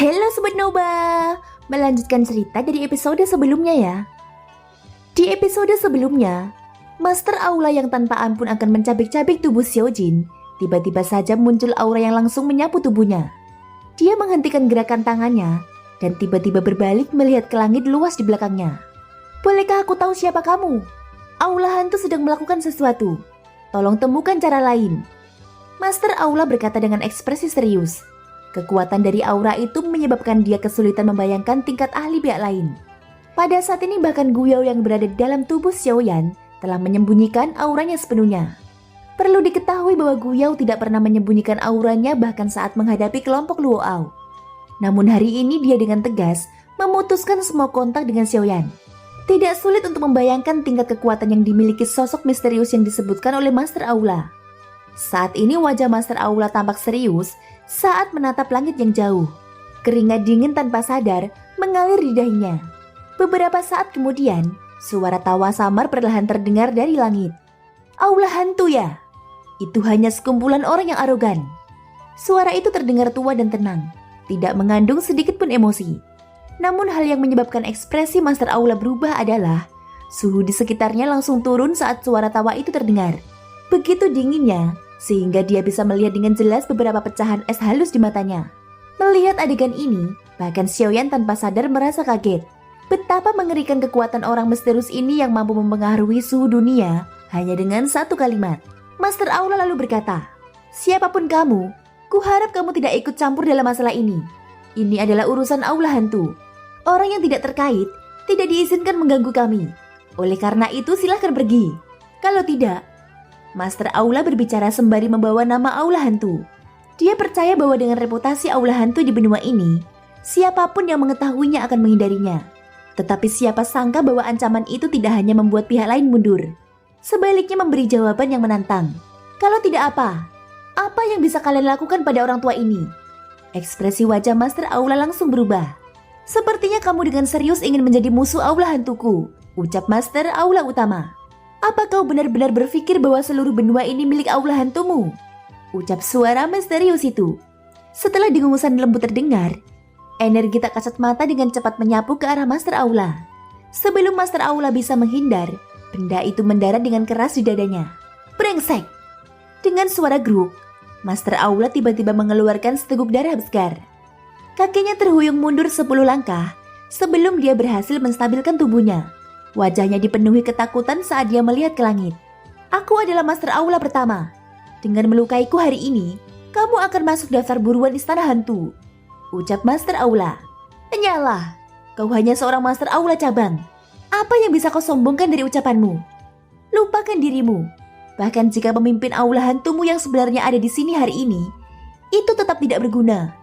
Halo Sobat Noba, melanjutkan cerita dari episode sebelumnya ya. Di episode sebelumnya, Master Aula yang tanpa ampun akan mencabik-cabik tubuh Xiaojin, tiba-tiba saja muncul aura yang langsung menyapu tubuhnya. Dia menghentikan gerakan tangannya dan tiba-tiba berbalik melihat ke langit luas di belakangnya. Bolehkah aku tahu siapa kamu? Aula hantu sedang melakukan sesuatu. Tolong temukan cara lain. Master Aula berkata dengan ekspresi serius. Kekuatan dari aura itu menyebabkan dia kesulitan membayangkan tingkat ahli pihak lain. Pada saat ini bahkan Guyao yang berada di dalam tubuh Xiaoyan telah menyembunyikan auranya sepenuhnya. Perlu diketahui bahwa Guyao tidak pernah menyembunyikan auranya bahkan saat menghadapi kelompok Luo'ao. Namun hari ini dia dengan tegas memutuskan semua kontak dengan Xiaoyan. Tidak sulit untuk membayangkan tingkat kekuatan yang dimiliki sosok misterius yang disebutkan oleh Master Aula. Saat ini wajah Master Aula tampak serius saat menatap langit yang jauh. Keringat dingin tanpa sadar mengalir di dahinya. Beberapa saat kemudian, suara tawa samar perlahan terdengar dari langit. Aula hantu ya? Itu hanya sekumpulan orang yang arogan. Suara itu terdengar tua dan tenang, tidak mengandung sedikit pun emosi. Namun hal yang menyebabkan ekspresi Master Aula berubah adalah suhu di sekitarnya langsung turun saat suara tawa itu terdengar. Begitu dinginnya, sehingga dia bisa melihat dengan jelas beberapa pecahan es halus di matanya. Melihat adegan ini, bahkan Xiaoyan tanpa sadar merasa kaget. Betapa mengerikan kekuatan orang misterius ini yang mampu mempengaruhi suhu dunia hanya dengan satu kalimat. Master Aula lalu berkata, "Siapapun kamu, kuharap kamu tidak ikut campur dalam masalah ini. Ini adalah urusan aula hantu. Orang yang tidak terkait tidak diizinkan mengganggu kami. Oleh karena itu silahkan pergi. Kalau tidak..." Master Aula berbicara sembari membawa nama aula hantu. Dia percaya bahwa dengan reputasi aula hantu di benua ini, siapapun yang mengetahuinya akan menghindarinya. Tetapi siapa sangka bahwa ancaman itu tidak hanya membuat pihak lain mundur, sebaliknya memberi jawaban yang menantang. Kalau tidak apa yang bisa kalian lakukan pada orang tua ini? Ekspresi wajah Master Aula langsung berubah. Sepertinya kamu dengan serius ingin menjadi musuh aula hantuku, ucap Master Aula utama. Apa kau benar-benar berpikir bahwa seluruh benua ini milik aula hantumu? Ucap suara misterius itu. Setelah dengusan lembut terdengar, energi tak kasat mata dengan cepat menyapu ke arah Master Aula. Sebelum Master Aula bisa menghindar, benda itu mendarat dengan keras di dadanya. Brengsek! Dengan suara geruk, Master Aula tiba-tiba mengeluarkan seteguk darah besar. Kakinya terhuyung mundur 10 langkah sebelum dia berhasil menstabilkan tubuhnya. Wajahnya dipenuhi ketakutan saat dia melihat ke langit. Aku adalah Master Aula pertama. Dengan melukaiku hari ini, kamu akan masuk daftar buruan istana hantu, ucap Master Aula. Enyalah, kau hanya seorang Master Aula cabang. Apa yang bisa kau sombongkan dari ucapanmu? Lupakan dirimu. Bahkan jika pemimpin aula hantumu yang sebenarnya ada di sini hari ini, itu tetap tidak berguna.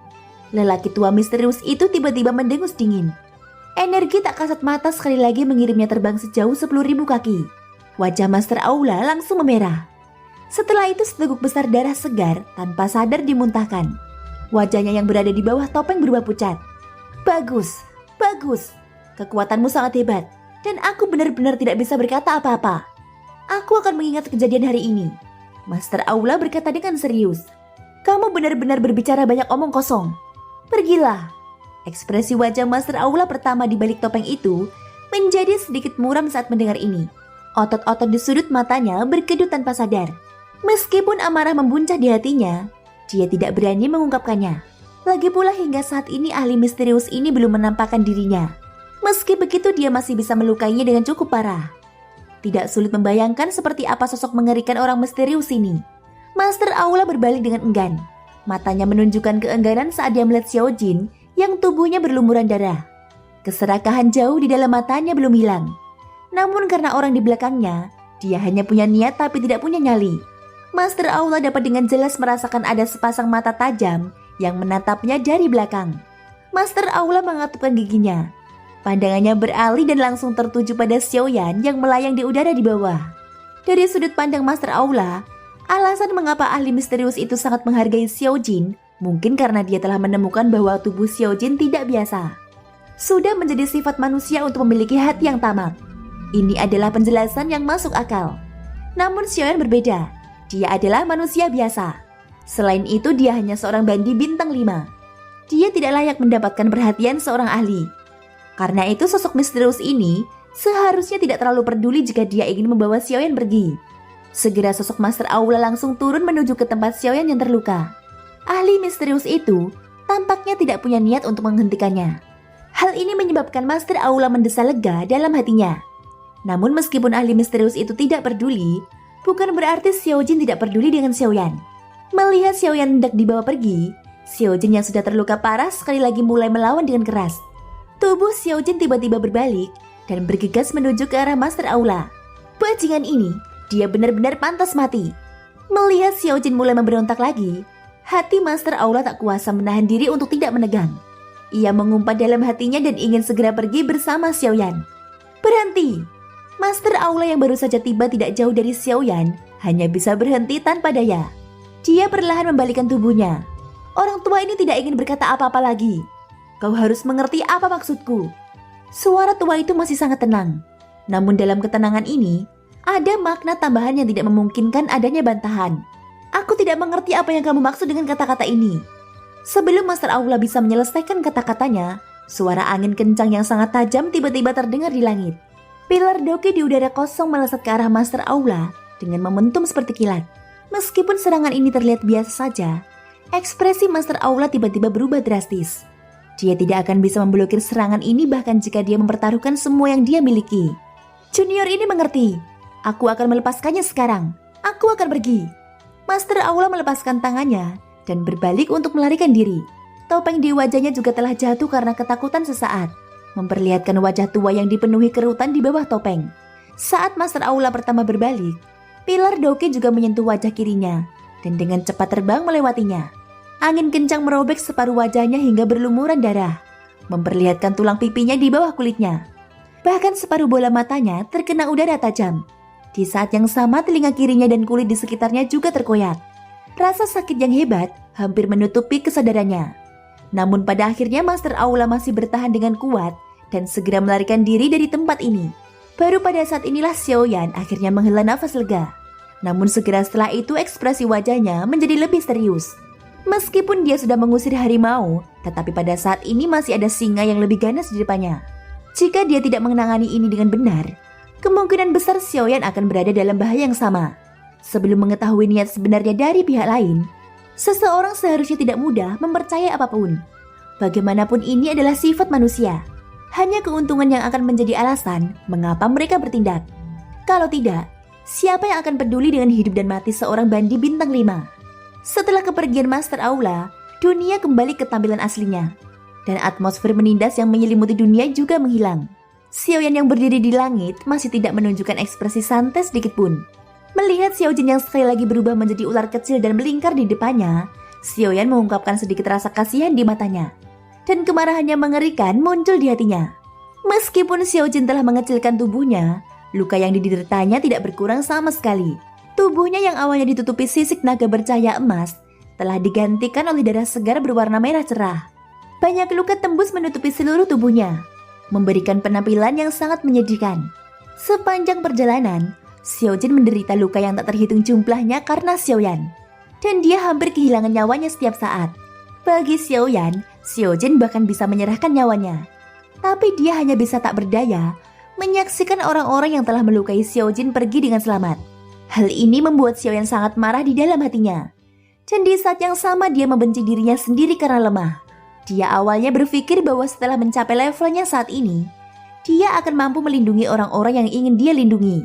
Lelaki tua misterius itu tiba-tiba mendengus dingin. Energi tak kasat mata sekali lagi mengirimnya terbang sejauh 10.000 kaki. Wajah Master Aula langsung memerah. Setelah itu seteguk besar darah segar tanpa sadar dimuntahkan. Wajahnya yang berada di bawah topeng berubah pucat. Bagus. Kekuatanmu sangat hebat. Dan aku benar-benar tidak bisa berkata apa-apa. Aku akan mengingat kejadian hari ini. Master Aula berkata dengan serius. Kamu benar-benar berbicara banyak omong kosong. Pergilah. Ekspresi wajah Master Aula pertama di balik topeng itu menjadi sedikit muram saat mendengar ini. Otot-otot di sudut matanya berkedut tanpa sadar. Meskipun amarah membuncah di hatinya, dia tidak berani mengungkapkannya. Lagi pula hingga saat ini ahli misterius ini belum menampakkan dirinya. Meski begitu dia masih bisa melukainya dengan cukup parah. Tidak sulit membayangkan seperti apa sosok mengerikan orang misterius ini. Master Aula berbalik dengan enggan. Matanya menunjukkan keengganan saat dia melihat Xiaojin yang tubuhnya berlumuran darah. Keserakahan jauh di dalam matanya belum hilang. Namun karena orang di belakangnya, dia hanya punya niat tapi tidak punya nyali. Master Aula dapat dengan jelas merasakan ada sepasang mata tajam yang menatapnya dari belakang. Master Aula mengatupkan giginya. Pandangannya beralih dan langsung tertuju pada Xiaoyan yang melayang di udara di bawah. Dari sudut pandang Master Aula, alasan mengapa ahli misterius itu sangat menghargai Xiaojin mungkin karena dia telah menemukan bahwa tubuh Xiaojin tidak biasa. Sudah menjadi sifat manusia untuk memiliki hati yang tamak. Ini adalah penjelasan yang masuk akal. Namun Xiaoyan berbeda. Dia adalah manusia biasa. Selain itu dia hanya seorang bandi bintang 5. dia tidak layak mendapatkan perhatian seorang ahli. Karena itu sosok misterius ini seharusnya tidak terlalu peduli jika dia ingin membawa Xiaoyan pergi. Segera sosok Master Aula langsung turun menuju ke tempat Xiaoyan yang terluka. Ahli misterius itu tampaknya tidak punya niat untuk menghentikannya. Hal ini menyebabkan Master Aula mendesah lega dalam hatinya. Namun meskipun ahli misterius itu tidak peduli, bukan berarti Xiaojin tidak peduli dengan Xiaoyan. Melihat Xiaoyan hendak dibawa pergi, Xiaojin yang sudah terluka parah sekali lagi mulai melawan dengan keras. Tubuh Xiaojin tiba-tiba berbalik dan bergegas menuju ke arah Master Aula. Bajingan ini, dia benar-benar pantas mati. Melihat Xiaojin mulai memberontak lagi, hati Master Aula tak kuasa menahan diri untuk tidak menegang. Ia mengumpat dalam hatinya dan ingin segera pergi bersama Xiaoyan. Berhenti! Master Aula yang baru saja tiba tidak jauh dari Xiaoyan hanya bisa berhenti tanpa daya. Dia perlahan membalikkan tubuhnya. Orang tua ini tidak ingin berkata apa-apa lagi. Kau harus mengerti apa maksudku. Suara tua itu masih sangat tenang. Namun dalam ketenangan ini, ada makna tambahan yang tidak memungkinkan adanya bantahan. Aku tidak mengerti apa yang kamu maksud dengan kata-kata ini. Sebelum Master Aula bisa menyelesaikan kata-katanya, suara angin kencang yang sangat tajam tiba-tiba terdengar di langit. Pilar Doki di udara kosong melesat ke arah Master Aula dengan momentum seperti kilat. Meskipun serangan ini terlihat biasa saja, ekspresi Master Aula tiba-tiba berubah drastis. Dia tidak akan bisa memblokir serangan ini bahkan jika dia mempertaruhkan semua yang dia miliki. Junior ini mengerti. Aku akan melepaskannya sekarang. Aku akan pergi. Master Aula melepaskan tangannya dan berbalik untuk melarikan diri. Topeng di wajahnya juga telah jatuh karena ketakutan sesaat, memperlihatkan wajah tua yang dipenuhi kerutan di bawah topeng. Saat Master Aula pertama berbalik, pilar Doki juga menyentuh wajah kirinya dan dengan cepat terbang melewatinya. Angin kencang merobek separuh wajahnya hingga berlumuran darah, memperlihatkan tulang pipinya di bawah kulitnya. Bahkan separuh bola matanya terkena udara tajam. Di saat yang sama telinga kirinya dan kulit di sekitarnya juga terkoyak. Rasa sakit yang hebat hampir menutupi kesadarannya. Namun pada akhirnya Master Aula masih bertahan dengan kuat dan segera melarikan diri dari tempat ini. Baru pada saat inilah Xiaoyan akhirnya menghela nafas lega. Namun segera setelah itu ekspresi wajahnya menjadi lebih serius. Meskipun dia sudah mengusir harimau, tetapi pada saat ini masih ada singa yang lebih ganas di depannya. Jika dia tidak menangani ini dengan benar, kemungkinan besar Xiaoyan akan berada dalam bahaya yang sama. Sebelum mengetahui niat sebenarnya dari pihak lain, seseorang seharusnya tidak mudah mempercayai apapun. Bagaimanapun ini adalah sifat manusia. Hanya keuntungan yang akan menjadi alasan mengapa mereka bertindak. Kalau tidak, siapa yang akan peduli dengan hidup dan mati seorang bandi bintang 5? Setelah kepergian Master Aula, dunia kembali ke tampilan aslinya. Dan atmosfer menindas yang menyelimuti dunia juga menghilang. Xiaoyan yang berdiri di langit masih tidak menunjukkan ekspresi santai sedikit pun. Melihat Xiaojin yang sekali lagi berubah menjadi ular kecil dan melingkar di depannya, Xiaoyan mengungkapkan sedikit rasa kasihan di matanya. Dan kemarahannya mengerikan muncul di hatinya. Meskipun Xiaojin telah mengecilkan tubuhnya, luka yang dideritanya tidak berkurang sama sekali. Tubuhnya yang awalnya ditutupi sisik naga bercahaya emas telah digantikan oleh darah segar berwarna merah cerah. Banyak luka tembus menutupi seluruh tubuhnya, memberikan penampilan yang sangat menyedihkan. Sepanjang perjalanan, Xiaojin menderita luka yang tak terhitung jumlahnya karena Xiaoyan. Dan dia hampir kehilangan nyawanya setiap saat. Bagi Xiaoyan, Xiaojin bahkan bisa menyerahkan nyawanya. Tapi dia hanya bisa tak berdaya menyaksikan orang-orang yang telah melukai Xiaojin pergi dengan selamat. Hal ini membuat Xiaoyan sangat marah di dalam hatinya. Dan di saat yang sama dia membenci dirinya sendiri karena lemah. Dia awalnya berpikir bahwa setelah mencapai levelnya saat ini, dia akan mampu melindungi orang-orang yang ingin dia lindungi.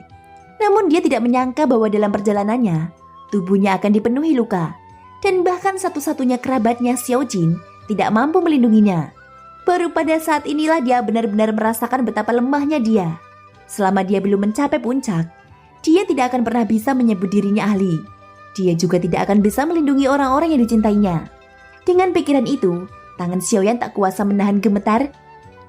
Namun dia tidak menyangka bahwa dalam perjalanannya, tubuhnya akan dipenuhi luka. Dan bahkan satu-satunya kerabatnya Xiaojin tidak mampu melindunginya. Baru pada saat inilah dia benar-benar merasakan betapa lemahnya dia. Selama dia belum mencapai puncak, dia tidak akan pernah bisa menyebut dirinya ahli. Dia juga tidak akan bisa melindungi orang-orang yang dicintainya. Dengan pikiran itu, tangan Xiaoyan tak kuasa menahan gemetar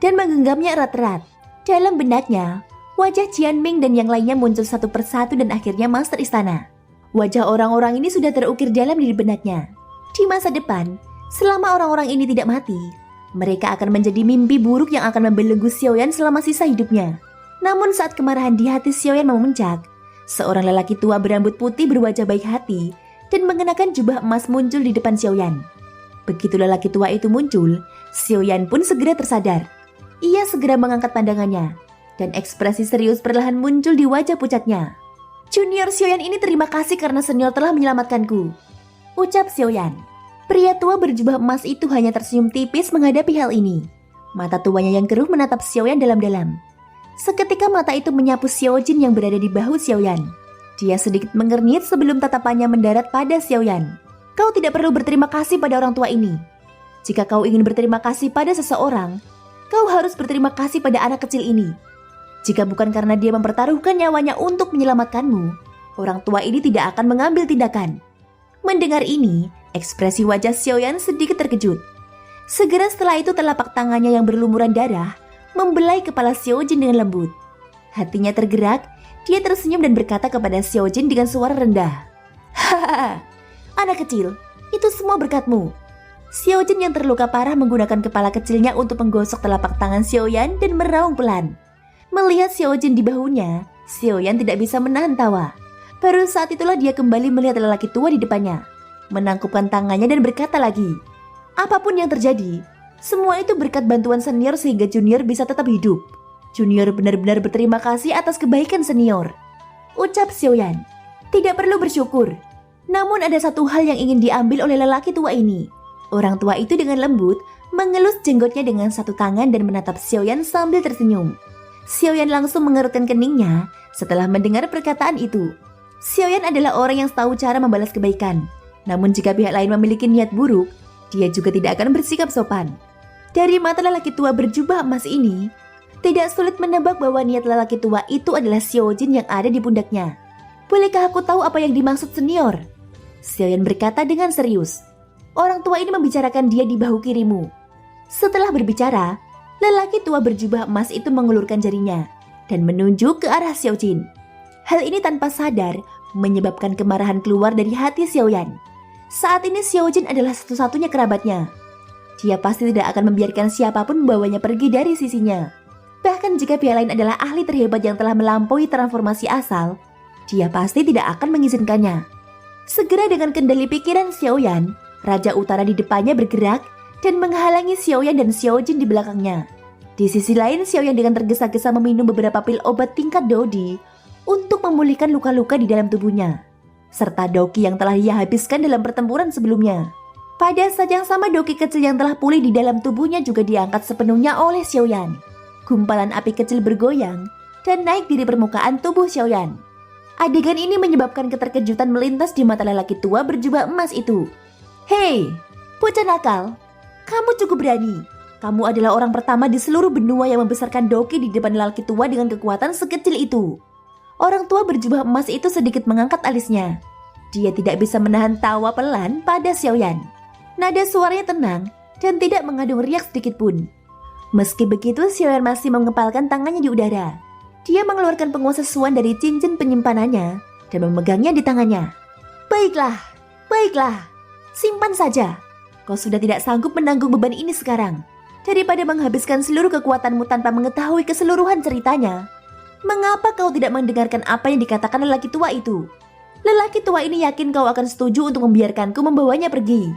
dan menggenggamnya erat-erat. Dalam benaknya, wajah Jianming dan yang lainnya muncul satu persatu dan akhirnya master istana. Wajah orang-orang ini sudah terukir dalam diri benaknya. Di masa depan, selama orang-orang ini tidak mati, mereka akan menjadi mimpi buruk yang akan membelenggu Xiaoyan selama sisa hidupnya. Namun saat kemarahan di hati Xiaoyan memuncak, seorang lelaki tua berambut putih berwajah baik hati dan mengenakan jubah emas muncul di depan Xiaoyan. Begitu lelaki tua itu muncul, Xiaoyan pun segera tersadar. Ia segera mengangkat pandangannya, dan ekspresi serius perlahan muncul di wajah pucatnya. Junior Xiaoyan ini terima kasih karena senior telah menyelamatkanku, ucap Xiaoyan. Pria tua berjubah emas itu hanya tersenyum tipis menghadapi hal ini. Mata tuanya yang keruh menatap Xiaoyan dalam-dalam. Seketika mata itu menyapu Xiaojin yang berada di bahu Xiaoyan. Dia sedikit mengernyit sebelum tatapannya mendarat pada Xiaoyan. Kau tidak perlu berterima kasih pada orang tua ini. Jika kau ingin berterima kasih pada seseorang, kau harus berterima kasih pada anak kecil ini. Jika bukan karena dia mempertaruhkan nyawanya untuk menyelamatkanmu, orang tua ini tidak akan mengambil tindakan. Mendengar ini, ekspresi wajah Xiaoyan sedikit terkejut. Segera setelah itu telapak tangannya yang berlumuran darah membelai kepala Xiaojin dengan lembut. Hatinya tergerak, dia tersenyum dan berkata kepada Xiaojin dengan suara rendah. Hahaha, anak kecil, itu semua berkatmu. Xiaojin yang terluka parah menggunakan kepala kecilnya untuk menggosok telapak tangan Xiaoyan dan meraung pelan. Melihat Xiaojin di bahunya, Xiaoyan tidak bisa menahan tawa. Baru saat itulah dia kembali melihat lelaki tua di depannya, menangkupkan tangannya dan berkata lagi, apapun yang terjadi, semua itu berkat bantuan senior sehingga junior bisa tetap hidup. Junior benar-benar berterima kasih atas kebaikan senior, ucap Xiaoyan. Tidak perlu bersyukur. Namun ada satu hal yang ingin diambil oleh lelaki tua ini. Orang tua itu dengan lembut mengelus jenggotnya dengan satu tangan dan menatap Xiaoyan sambil tersenyum. Xiaoyan langsung mengerutkan keningnya setelah mendengar perkataan itu. Xiaoyan adalah orang yang tahu cara membalas kebaikan. Namun jika pihak lain memiliki niat buruk, dia juga tidak akan bersikap sopan. Dari mata lelaki tua berjubah emas ini, tidak sulit menebak bahwa niat lelaki tua itu adalah Xiaojin yang ada di pundaknya. Bolehkah aku tahu apa yang dimaksud senior? Xiaoyan berkata dengan serius. Orang tua ini membicarakan dia di bahu kirimu. Setelah berbicara, lelaki tua berjubah emas itu mengulurkan jarinya dan menunjuk ke arah Xiaojin. Hal ini tanpa sadar menyebabkan kemarahan keluar dari hati Xiaoyan. Saat ini Xiaojin adalah satu-satunya kerabatnya. Dia pasti tidak akan membiarkan siapapun membawanya pergi dari sisinya. Bahkan jika pihak lain adalah ahli terhebat yang telah melampaui transformasi asal, dia pasti tidak akan mengizinkannya. Segera dengan kendali pikiran Xiaoyan, Raja Utara di depannya bergerak dan menghalangi Xiaoyan dan Xiaojin di belakangnya. Di sisi lain, Xiaoyan dengan tergesa-gesa meminum beberapa pil obat tingkat Dodi untuk memulihkan luka-luka di dalam tubuhnya, serta Doki yang telah ia habiskan dalam pertempuran sebelumnya. Pada saat yang sama, Doki kecil yang telah pulih di dalam tubuhnya juga diangkat sepenuhnya oleh Xiaoyan. Gumpalan api kecil bergoyang dan naik dari permukaan tubuh Xiaoyan. Adegan ini menyebabkan keterkejutan melintas di mata lelaki tua berjubah emas itu. Hei, bocah nakal, kamu cukup berani. Kamu adalah orang pertama di seluruh benua yang membesarkan Doki di depan lelaki tua dengan kekuatan sekecil itu. Orang tua berjubah emas itu sedikit mengangkat alisnya. Dia tidak bisa menahan tawa pelan pada Xiaoyan. Nada suaranya tenang dan tidak mengandung riak sedikit pun. Meski begitu, Xiaoyan masih mengepalkan tangannya di udara. Dia mengeluarkan penguasa Suan dari cincin penyimpanannya dan memegangnya di tangannya. Baiklah, baiklah, simpan saja. Kau sudah tidak sanggup menanggung beban ini sekarang. Daripada menghabiskan seluruh kekuatanmu tanpa mengetahui keseluruhan ceritanya, mengapa kau tidak mendengarkan apa yang dikatakan lelaki tua itu? Lelaki tua ini yakin kau akan setuju untuk membiarkanku membawanya pergi,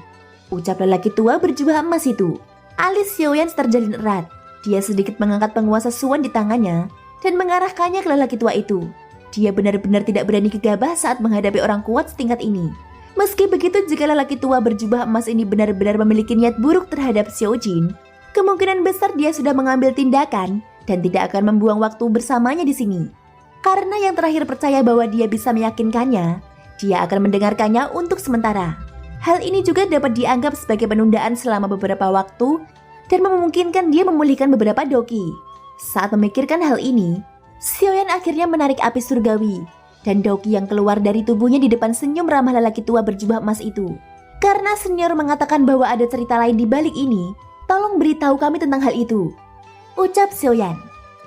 ucap lelaki tua berjubah emas itu. Alis Xiaoyan terjalin erat. Dia sedikit mengangkat penguasa Suan di tangannya dan mengarahkannya ke lelaki tua itu. Dia benar-benar tidak berani gegabah saat menghadapi orang kuat setingkat ini. Meski begitu, jika lelaki tua berjubah emas ini benar-benar memiliki niat buruk terhadap Xiaojin, kemungkinan besar dia sudah mengambil tindakan dan tidak akan membuang waktu bersamanya di sini. Karena yang terakhir percaya bahwa dia bisa meyakinkannya, dia akan mendengarkannya untuk sementara. Hal ini juga dapat dianggap sebagai penundaan selama beberapa waktu dan memungkinkan dia memulihkan beberapa Doki. Saat memikirkan hal ini, Xiaoyan akhirnya menarik api surgawi dan Doki yang keluar dari tubuhnya di depan senyum ramah lelaki tua berjubah emas itu. Karena senior mengatakan bahwa ada cerita lain di balik ini, tolong beritahu kami tentang hal itu, ucap Xiaoyan.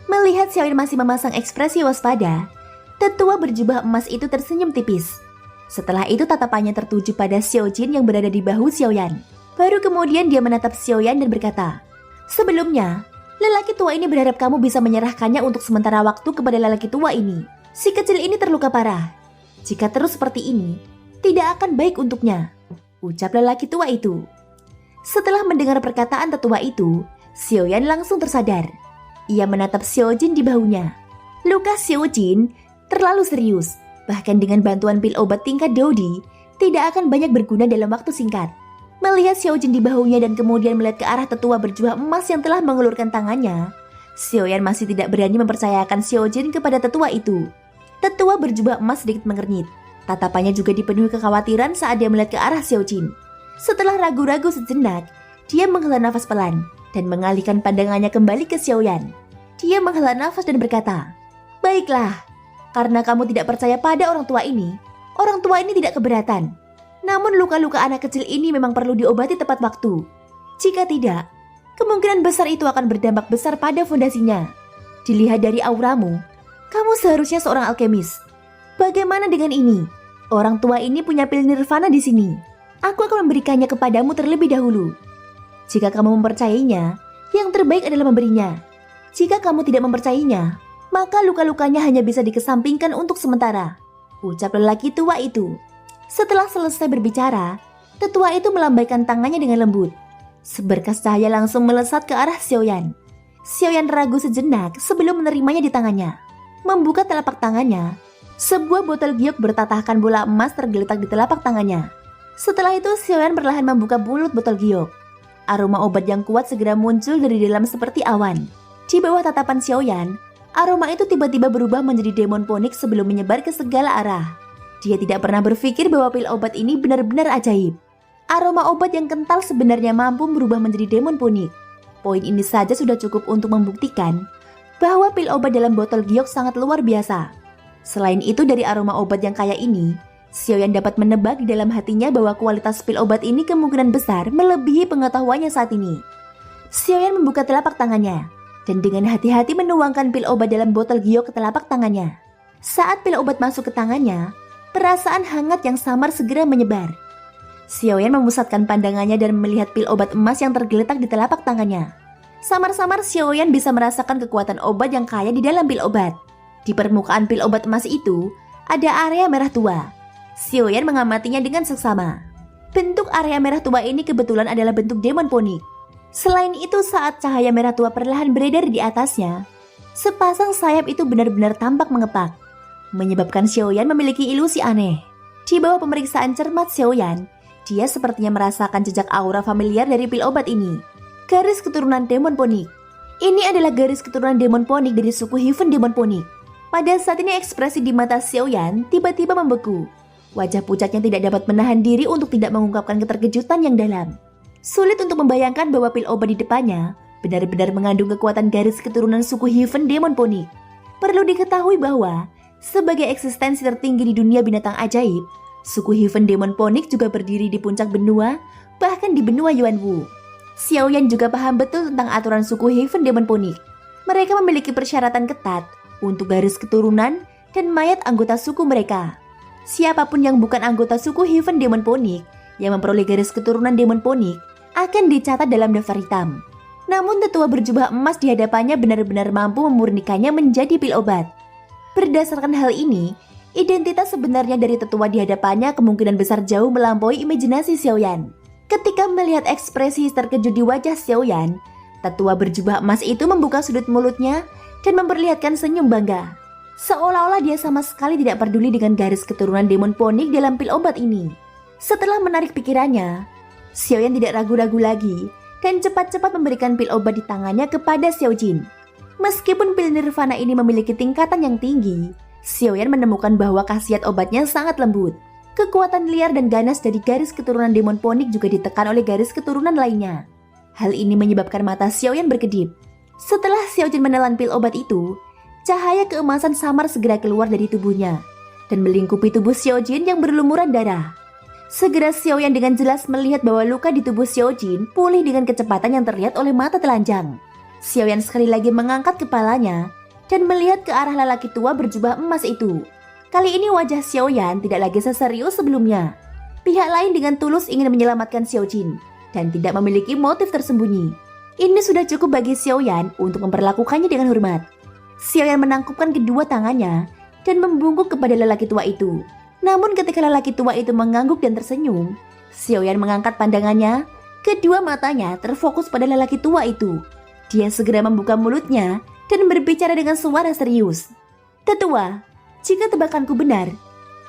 Melihat Xiaoyan masih memasang ekspresi waspada, tetua berjubah emas itu tersenyum tipis. Setelah itu tatapannya tertuju pada Xiaojin yang berada di bahu Xiaoyan. Baru kemudian dia menatap Xiaoyan dan berkata, sebelumnya, lelaki tua ini berharap kamu bisa menyerahkannya untuk sementara waktu kepada lelaki tua ini. Si kecil ini terluka parah. Jika terus seperti ini, tidak akan baik untuknya, ucap lelaki tua itu. Setelah mendengar perkataan tetua itu, Xiaoyan langsung tersadar. Ia menatap Xiaojin di bahunya. Luka Xiaojin terlalu serius, bahkan dengan bantuan pil obat tingkat Dodi, tidak akan banyak berguna dalam waktu singkat. Melihat Xiaojin di bahunya dan kemudian melihat ke arah tetua berjubah emas yang telah mengulurkan tangannya, Xiaoyan masih tidak berani mempercayakan Xiaojin kepada tetua itu. Tetua berjubah emas sedikit mengernyit. Tatapannya juga dipenuhi kekhawatiran saat dia melihat ke arah Xiaojin. Setelah ragu-ragu sejenak, dia menghela nafas pelan dan mengalihkan pandangannya kembali ke Xiaoyan. Dia menghela nafas dan berkata, "Baiklah, karena kamu tidak percaya pada orang tua ini tidak keberatan. Namun luka-luka anak kecil ini memang perlu diobati tepat waktu. Jika tidak, kemungkinan besar itu akan berdampak besar pada fondasinya. Dilihat dari auramu, kamu seharusnya seorang alkemis. Bagaimana dengan ini? Orang tua ini punya pil nirvana di sini. Aku akan memberikannya kepadamu terlebih dahulu. Jika kamu mempercayainya, yang terbaik adalah memberinya. Jika kamu tidak mempercayainya, maka luka-lukanya hanya bisa dikesampingkan untuk sementara," ucap lelaki tua itu. Setelah selesai berbicara, tetua itu melambaikan tangannya dengan lembut. Seberkas cahaya langsung melesat ke arah Xiaoyan. Xiaoyan ragu sejenak sebelum menerimanya di tangannya. Membuka telapak tangannya, sebuah botol giok bertatahkan bola emas tergeletak di telapak tangannya. Setelah itu Xiaoyan perlahan membuka mulut botol giok. Aroma obat yang kuat segera muncul dari dalam seperti awan. Di bawah tatapan Xiaoyan, aroma itu tiba-tiba berubah menjadi demoponik sebelum menyebar ke segala arah. Dia tidak pernah berpikir bahwa pil obat ini benar-benar ajaib. Aroma obat yang kental sebenarnya mampu berubah menjadi demoponik. Poin ini saja sudah cukup untuk membuktikan bahwa pil obat dalam botol giok sangat luar biasa. Selain itu, dari aroma obat yang kaya ini, Xiaoyan dapat menebak di dalam hatinya bahwa kualitas pil obat ini kemungkinan besar melebihi pengetahuannya saat ini. Xiaoyan membuka telapak tangannya dan dengan hati-hati menuangkan pil obat dalam botol giok ke telapak tangannya. Saat pil obat masuk ke tangannya, perasaan hangat yang samar segera menyebar. Xiaoyan memusatkan pandangannya dan melihat pil obat emas yang tergeletak di telapak tangannya. Samar-samar Xiaoyan bisa merasakan kekuatan obat yang kaya di dalam pil obat. Di permukaan pil obat emas itu, ada area merah tua. Xiaoyan mengamatinya dengan seksama. Bentuk area merah tua ini kebetulan adalah bentuk demoponik. Selain itu, saat cahaya merah tua perlahan beredar di atasnya, sepasang sayap itu benar-benar tampak mengepak, menyebabkan Xiaoyan memiliki ilusi aneh. Di bawah pemeriksaan cermat Xiaoyan, dia sepertinya merasakan jejak aura familiar dari pil obat ini. Garis keturunan demoponik. Ini adalah garis keturunan demoponik dari suku Heaven demoponik. Pada saat ini ekspresi di mata Xiaoyan tiba-tiba membeku. Wajah pucatnya tidak dapat menahan diri untuk tidak mengungkapkan keterkejutan yang dalam. Sulit untuk membayangkan bahwa pil obat di depannya benar-benar mengandung kekuatan garis keturunan suku Heaven demoponik. Perlu diketahui bahwa sebagai eksistensi tertinggi di dunia binatang ajaib, suku Heaven demoponik juga berdiri di puncak benua, bahkan di benua Yuanwu. Xiaoyan juga paham betul tentang aturan suku Heaven demoponik. Mereka memiliki persyaratan ketat untuk garis keturunan dan mayat anggota suku mereka. Siapapun yang bukan anggota suku Heaven demoponik yang memperoleh garis keturunan demoponik akan dicatat dalam daftar hitam. Namun tetua berjubah emas di hadapannya benar-benar mampu memurnikannya menjadi pil obat. Berdasarkan hal ini, identitas sebenarnya dari tetua di hadapannya kemungkinan besar jauh melampaui imajinasi Xiaoyan. Ketika melihat ekspresi terkejut di wajah Xiaoyan, tetua berjubah emas itu membuka sudut mulutnya dan memperlihatkan senyum bangga. Seolah-olah dia sama sekali tidak peduli dengan garis keturunan demoponik dalam pil obat ini. Setelah menarik pikirannya, Xiaoyan tidak ragu-ragu lagi dan cepat-cepat memberikan pil obat di tangannya kepada Xiaojin. Meskipun pil nirvana ini memiliki tingkatan yang tinggi, Xiaoyan menemukan bahwa khasiat obatnya sangat lembut. Kekuatan liar dan ganas dari garis keturunan demoponik juga ditekan oleh garis keturunan lainnya. Hal ini menyebabkan mata Xiaoyan berkedip. Setelah Xiaojin menelan pil obat itu, cahaya keemasan samar segera keluar dari tubuhnya dan melingkupi tubuh Xiaojin yang berlumuran darah. Segera Xiaoyan dengan jelas melihat bahwa luka di tubuh Xiaojin pulih dengan kecepatan yang terlihat oleh mata telanjang. Xiaoyan sekali lagi mengangkat kepalanya dan melihat ke arah lelaki tua berjubah emas itu. Kali ini wajah Xiaoyan tidak lagi seserius sebelumnya. Pihak lain dengan tulus ingin menyelamatkan Xiaojin dan tidak memiliki motif tersembunyi. Ini sudah cukup bagi Xiaoyan untuk memperlakukannya dengan hormat. Xiaoyan menangkupkan kedua tangannya dan membungkuk kepada lelaki tua itu. Namun ketika lelaki tua itu mengangguk dan tersenyum, Xiaoyan mengangkat pandangannya Kedua matanya terfokus pada lelaki tua itu. Dia segera membuka mulutnya dan berbicara dengan suara serius. Tetua, jika tebakanku benar,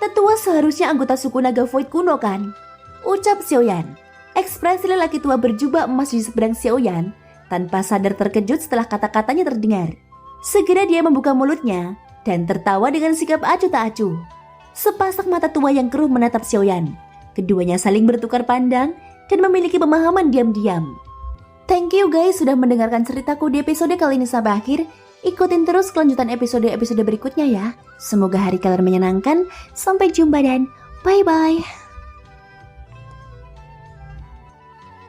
Tetua seharusnya anggota suku naga Void kuno kan? Ucap Xiaoyan. Ekspresi lelaki tua berjubah emas di seberang Xiaoyan tanpa sadar terkejut setelah kata-katanya terdengar. Segera dia membuka mulutnya dan tertawa dengan sikap acuh tak acuh. Sepasang mata tua yang keruh menatap Xiaoyan. Keduanya saling bertukar pandang dan memiliki pemahaman diam-diam. Thank you guys sudah mendengarkan ceritaku di episode kali ini sampai akhir. Ikutin terus kelanjutan episode-episode berikutnya ya. Semoga hari kalian menyenangkan. Sampai jumpa dan bye-bye.